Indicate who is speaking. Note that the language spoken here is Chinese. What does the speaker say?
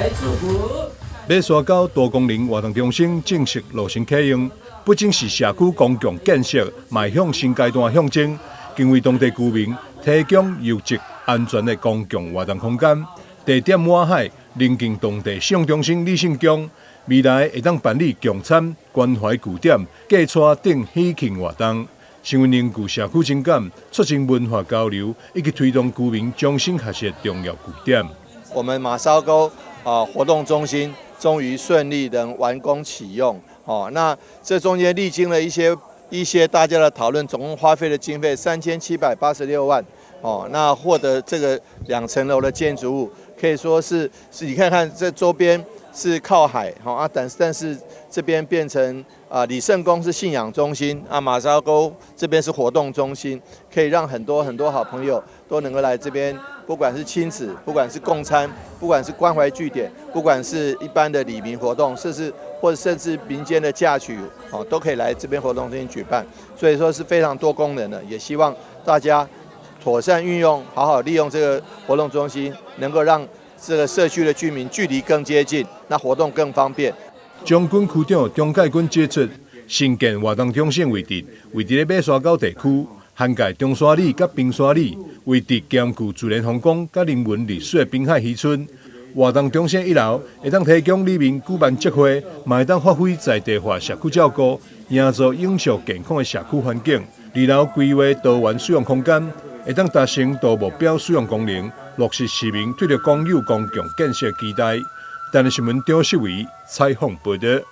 Speaker 1: 來祝福。
Speaker 2: 馬沙溝多功能活動中心正式落成啟用，不僅是社區公共建設邁向新階段象徵，更為當地居民提供優質、安全的公共活動空間。地點滿海，鄰近當地市中心李勝宮，未來會當辦理共餐、關懷據點、寄車等喜慶活動，成為凝聚社區情感、促進文化交流以及推動居民終身學習的重要據點。
Speaker 3: 我們馬紹溝活動中心終於順利能完工啟用。那這中間歷經了一些大家的討論，總共花費的經費3786萬。那獲得這個2層樓的建築物，可以說是你看看這周邊是靠海，但是這邊變成李勝宮是信仰中心，馬紹溝這邊是活動中心，可以讓很多好朋友都能夠來這邊，不管是親子，不管是共餐，不管是關懷據點，不管是一般的里民活動，甚至民間的嫁娶，都可以來這邊活動中心舉辦，所以說是非常多功能的，也希望大家妥善運用，好好利用這個活動中心，能夠讓這個社區的居民距離更接近，那活動更方便。
Speaker 2: 將軍區長鍾介軍指出，新建活動中心位置咧馬沙溝地區，涵蓋中沙里甲平沙里，位置兼具自然風光甲人文歷史的濱海漁村。活動中心1樓會當提供里民舉辦集會，嘛會當發揮在地化社區照顧，營造永續健康的社區環境。2樓規劃多元使用空間，會當達成多目標使用功能，落實市民對着公有公共建設期待。但是新聞張世維採訪報道。